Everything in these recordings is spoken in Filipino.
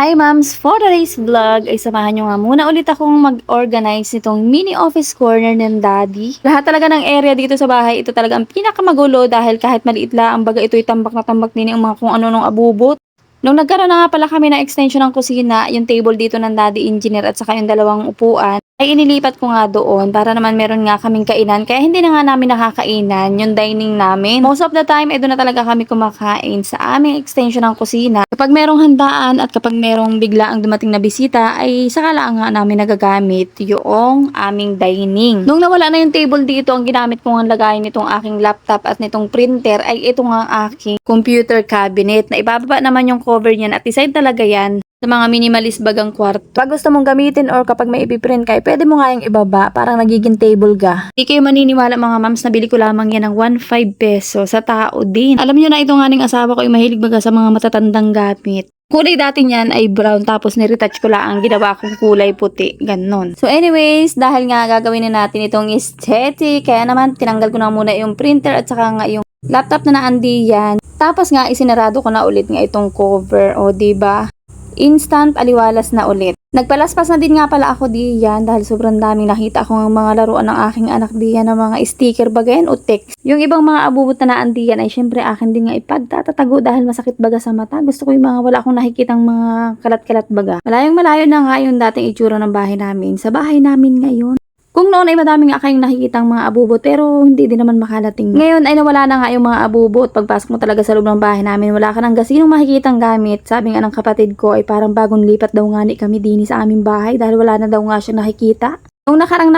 Hi moms! For today's vlog ay samahan nyo nga muna ulit akong mag-organize nitong mini office corner ng daddy. Lahat talaga ng area dito sa bahay, ito talaga ang pinakamagulo dahil kahit maliit lang, ang baga ito'y tambak na tambak din ang mga kung ano nung abubot. Nung nagkaroon na nga pala kami ng extension ng kusina, yung table dito ng daddy engineer at saka yung dalawang upuan, ay inilipat ko nga doon para naman meron nga kaming kainan. Kaya hindi na nga namin nakakainan yung dining namin. Most of the time, doon na talaga kami kumakain sa aming extension ng kusina. Kapag merong handaan at kapag merong bigla ang dumating na bisita, ay saka lang nga namin nagagamit yung aming dining. Nung nawala na yung table dito, ang ginamit ko nga lagayin nitong aking laptop at nitong printer ay ito nga ang aking computer cabinet na ibababa naman yung cover niyan at design talaga yan sa mga minimalist bagang kwarto. Pag gusto mong gamitin or kapag may ipiprint kayo, pwede mo nga yung ibaba, parang nagiging table ga. Hindi kayo maniniwala mga moms, nabili ko lamang yan ng 1.5 peso sa tao din. Alam niyo na ito nga ning asawa ko ay mahilig baga sa mga matatandang gamit. Kulay dati niyan ay brown tapos niretouch ko lang, ginawa kong kulay puti, ganon. So anyways, dahil nga gagawin na natin itong aesthetic, kaya naman tinanggal ko na muna yung printer at saka nga yung laptop na naandi yan. Tapos nga isinarado ko na ulit nga itong cover, o diba? Instant aliwalas na ulit. Nagpalaspas na din nga pala ako diyan dahil sobrang daming nakita ko ng mga laruan ng aking anak diyan ng mga sticker bagayan o text. Yung ibang mga abubot na naan diyan ay syempre akin din nga ipagtatatago dahil masakit baga sa mata. Gusto ko yung mga wala akong nakikitang mga kalat-kalat baga. Malayong malayo na nga yung dating itsura ng bahay namin sa bahay namin ngayon. Kung noon ay madaming nga kayong nakikitang mga abubot pero hindi din naman makalating. Ngayon ay nawala na nga yung mga abubot. Pagpasok mo talaga sa loob ng bahay namin, wala ka nang gasinong makikitang gamit. Sabi nga ng kapatid ko ay parang bagong lipat daw nga ni kami din sa aming bahay dahil wala na daw nga siyang nakikita. Nung nakarang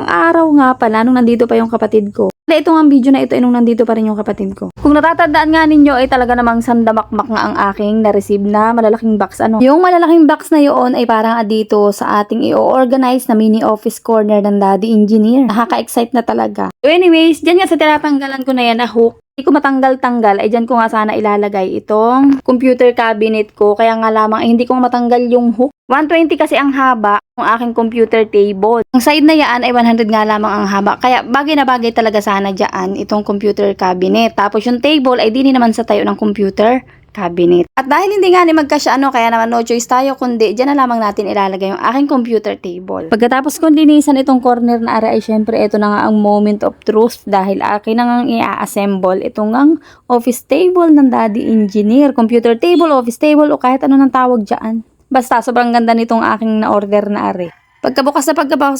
araw nga pala nung nandito pa yung kapatid ko. Ito nga ang video na ito ay nung nandito pa rin yung kapatid ko. Kung natatandaan nga ninyo ay talaga namang sandamakmak nga ang aking na-receive na malalaking box. Yung malalaking box na yun ay parang dito sa ating i-organize na mini office corner ng daddy engineer. Nakaka-excite na talaga. So anyways, dyan nga sa tinatanggalan ko na yan na hook. Hindi ko matanggal-tanggal ay dyan ko nga sana ilalagay itong computer cabinet ko. Kaya nga lamang ay hindi ko matanggal yung hook. 120 kasi ang haba ng aking computer table. Ang side na yan ay 100 nga lamang ang haba. Kaya bagay na bagay talaga sana dyan itong computer cabinet. Tapos yung table ay di naman sa tayo ng computer cabinet. At dahil hindi nga ni magkasya kaya naman no choice tayo kundi dyan na lamang natin ilalagay yung aking computer table. Pagkatapos kong linisan itong corner na area ay syempre ito na nga ang moment of truth dahil akin na nga i-assemble itong ang office table ng daddy engineer. Computer table, office table o kahit ano nang tawag dyan. Basta sobrang ganda nitong aking na-order na are. Pagkabukas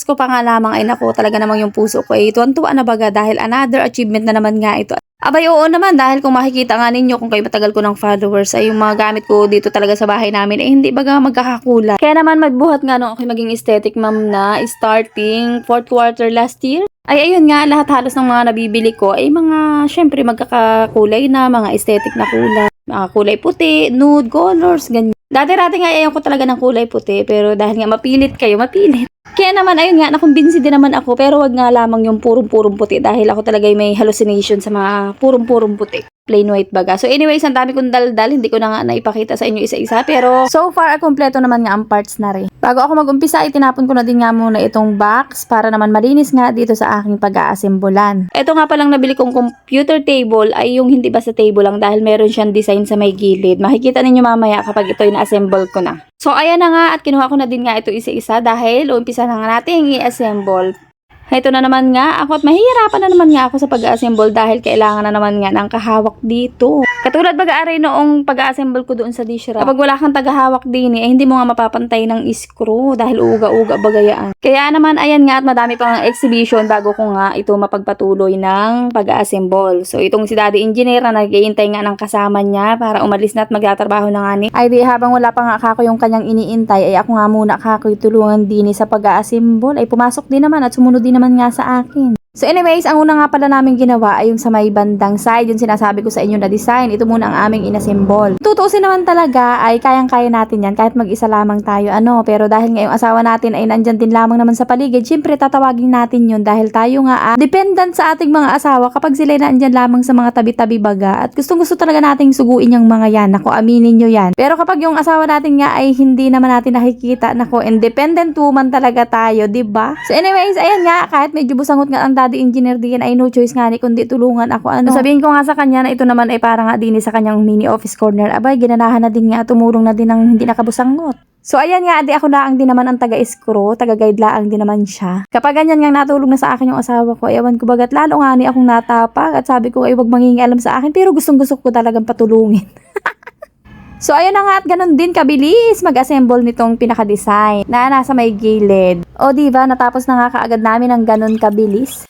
ko pa nga lamang ay naku talaga namang yung puso ko ay tuwan-tuwa na baga dahil another achievement na naman nga ito. Abay oo naman dahil kung makikita nga ninyo kung kayo matagal ko ng followers ay yung mga gamit ko dito talaga sa bahay namin ay hindi baga magkakakulay. Kaya naman magbuhat nga nung ako maging aesthetic ma'am na starting 4th quarter last year. Ay ayun nga lahat halos ng mga nabibili ko ay mga syempre magkakakulay na mga aesthetic na kulay. Mga kulay puti, nude, colors, ganyan. Dati-dati nga ayaw ko talaga ng kulay puti pero dahil nga mapilit kayo, mapilit. Kaya naman ayun nga, nakumbinsi din naman ako pero wag nga lamang yung purong-purong puti dahil ako talaga may hallucination sa mga purong-purong puti. Plain white baga. So anyways, ang dami kong daldal, hindi ko na nga naipakita sa inyo isa-isa pero so far, kompleto naman nga ang parts na rin. Bago ako mag-umpisa, itinapon ko na din nga muna itong box para naman malinis nga dito sa aking pag-aasembolan. Ito nga palang nabili kong computer table ay yung hindi basta table lang dahil meron siyang design sa may gilid. Makikita ninyo mamaya kapag ito na-assemble ko na. So ayan na nga at kinuha ko na din nga ito isa-isa dahil umpisa na nga natin i-assemble. Ito na naman nga ako at mahihirapan na naman nga ako sa pag-assemble dahil kailangan na naman nga ng kahawak dito. Katulad baga-aray noong pag-assemble ko doon sa dish rack. Kapag wala kang tagahawak din eh, hindi mo nga mapapantay ng screw dahil uga-uga bagayaan. Kaya naman ayan nga at madami pang exhibition bago ko nga ito mapagpatuloy ng pag-assemble. So itong si daddy engineer na nag-iintay nga ng kasama niya para umalis na at magtatrabaho na nga ni. Ay di habang wala pa nga ako yung kanyang iniintay ay ako nga muna ako tulungan din sa pag-assemble. Ay pumasok din naman at sumunod din naman nga sa akin. So anyways, ang una nga pala namin ginawa ay yung sa may bandang side, yung sinasabi ko sa inyo na design. Ito muna ang aming inassemble. Tutuusin naman talaga ay kayang-kaya natin yan kahit mag-isa lamang tayo pero dahil nga yung asawa natin ay nandyan din lamang naman sa paligid, syempre tatawagin natin yun dahil tayo nga dependent sa ating mga asawa kapag sila nandyan lamang sa mga tabi-tabi baga at gustong-gusto talaga nating suguin yung mga yan. Naku, aminin nyo yan. Pero kapag yung asawa natin nga ay hindi naman natin nakikita, naku, independent woman talaga tayo, diba? So anyways, ayan nga, kahit medyo busangot nga ang daddy engineer din ay no choice nga ni kundi tulungan ako. Sabihin ko nga sa kanya na ito naman ay para nga din sa kanyang mini office corner. Abay, ginanahan na din nga, tumulong na din ng hindi nakabusangot. So ayan nga, adi ako laang din naman ang taga-escrow, taga-guide laang din naman siya. Kapag ganyan nga natulong na sa akin yung asawa ko, ewan ko bagat lalo nga ni akong natapag at sabi ko ay wag mangingialam sa akin, pero gustong-gusto ko talagang patulungin. So, ayun na nga at ganun din kabilis mag-assemble nitong pinaka-design na nasa may gilid. O, diba, natapos na nga kaagad namin ng ganun kabilis.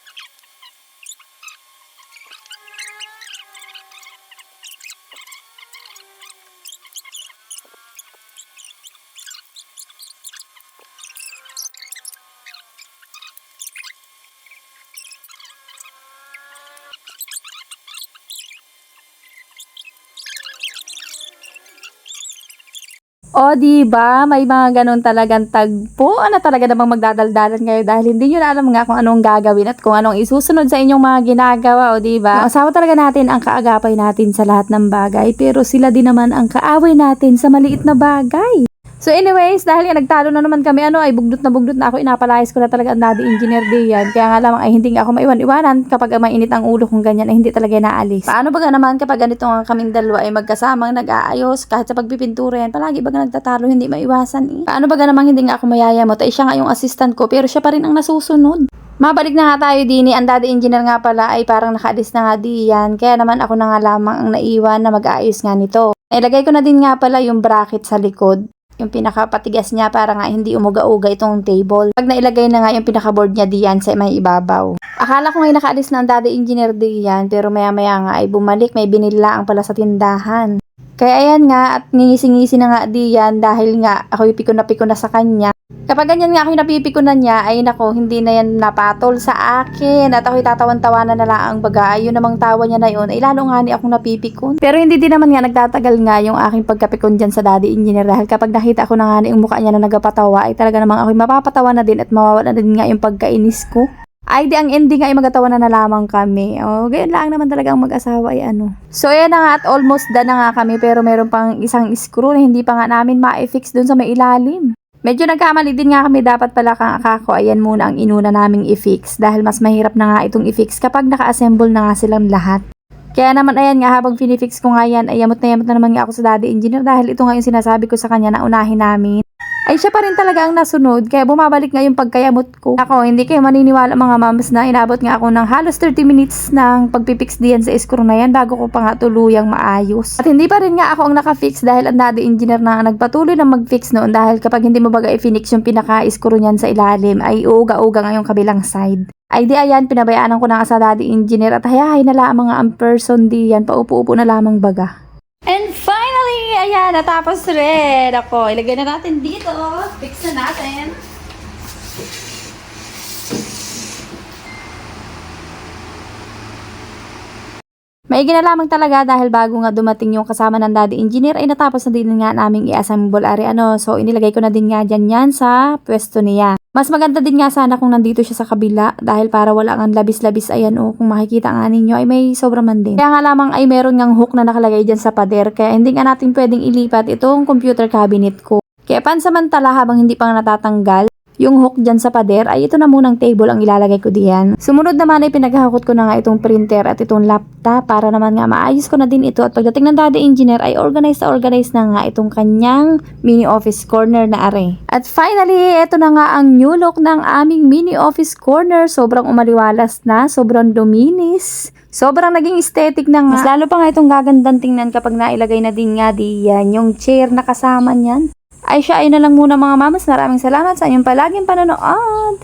O, diba? May mga ganun talagang tagpo. Ano talaga namang magdadaldalan ngayon dahil hindi nyo na alam nga kung anong gagawin at kung anong isusunod sa inyong mga ginagawa. O, diba? Yung asawa talaga natin ang kaagapay natin sa lahat ng bagay, pero sila din naman ang kaaway natin sa maliit na bagay. So anyways, dahil nga nagtalo na naman kami, ay bugdot na ako, inapalayas ko na talaga ang daddy engineer diyan. Kaya nga lamang ay hindi nga ako maiwan-iwanan kapag mainit ang ulo kong ganyan ay hindi talaga naalis. Paano ba naman kapag ganito nga kaming dalawa ay magkasamang nag-aayos kahit sa pagpipintura yan, palagi ba nagtatalo, hindi maiwasan Paano ba naman hindi nga ako mayayamot, ay siya nga yung assistant ko pero siya pa rin ang nasusunod. Mabalik na nga tayo din ang daddy engineer nga pala ay parang nakaalis na nga diyan, kaya naman ako na nga lamang ang naiwan na mag-aayos nga nito. Ilagay ko na din nga pala yung bracket sa likod. Yung pinakapatigas niya para nga hindi umuga-uga itong table. Pag nailagay na nga yung pinaka-board niya diyan sa may ibabaw. Akala ko ngayon nakaalis na ang daddy engineer diyan, pero maya-maya nga ay bumalik, may binila ang pala sa tindahan. Kaya ayan nga, at ngingisi-ngisi na nga diyan dahil nga ako piko na sa kanya. Kapag ganyan nga ako napipikunan niya, ay nako, hindi na yan napatol sa akin. At ako'y tatawan-tawanan na lang ang baga. Ay yun namang tawa niya na yun, ay lalo nga ni akong napipikon. Pero hindi din naman nga nagtatagal nga yung aking pagkapikon dyan sa daddy engineer. Dahil kapag nakita ko na nga yung mukha niya na nagpatawa, ay talaga namang ako'y mapapatawa na din at mawawala na din nga yung pagkainis ko. Ay di ang ending ay magatawa na lamang kami. O, ganyan lang naman talaga ang mag-asawa ay ano. So ayan na nga at almost done na nga kami, pero meron pang isang screw na hindi pa nga namin ma-fix dun sa may ilalim. Medyo nagkamali din nga kami, dapat pala kang akako, ayan muna ang inuna naming i-fix dahil mas mahirap na nga itong i-fix kapag naka-assemble na nga silang lahat. Kaya naman ayan nga, habang finifix ko nga yan, ay yamot na naman nga ako sa daddy engineer dahil ito nga yung sinasabi ko sa kanya na unahin namin. Ay siya pa rin talaga ang nasunod, kaya bumabalik nga yung pagkayamot ko. Ako, hindi kayo maniniwala mga mams na inabot nga ako ng halos 30 minutes ng pagpipix diyan sa screw na yan bago ko pa nga tuluyang maayos. At hindi pa rin nga ako ang nakafix dahil ang daddy engineer na ang nagpatuloy na mag-fix noon dahil kapag hindi mo baga i-fix yung pinaka-screw niyan sa ilalim ay uuga-uga nga yung kabilang side. Ay di ayan, pinabayaan ko na nga sa daddy engineer at hayahay na lamang nga ang person diyan, paupo-upo na lamang baga. And finally, ayan, natapos rin. Ako, ilagay na natin dito. Fix na natin. Maigi na lamang talaga dahil bago nga dumating yung kasama ng daddy engineer ay natapos na din nga naming i-assemble so inilagay ko na din nga dyan yan sa pwesto niya. Mas maganda din nga sana kung nandito siya sa kabila dahil para wala ang labis-labis ayan kung makikita nga ninyo ay may sobra man din. Kaya nga lamang ay meron ngang hook na nakalagay dyan sa pader kaya hindi nga natin pwedeng ilipat itong computer cabinet ko. Kaya pansamantala habang hindi pa natatanggal yung hook dyan sa pader ay ito na munang table ang ilalagay ko diyan. Sumunod naman ay pinaghahakot ko na nga itong printer at itong laptop para naman nga maayos ko na din ito at pagdating ng daddy engineer ay organize na nga itong kanyang mini office corner na are. At finally, ito na nga ang new look ng aming mini office corner. Sobrang umaliwalas na, sobrang luminis. Sobrang naging aesthetic na nga. Mas lalo pa nga itong gagandang tingnan kapag nailagay na din nga diyan yung chair na kasama niyan. Ay siya ay na lang muna mga mamas. Maraming salamat sa inyong palaging panonood.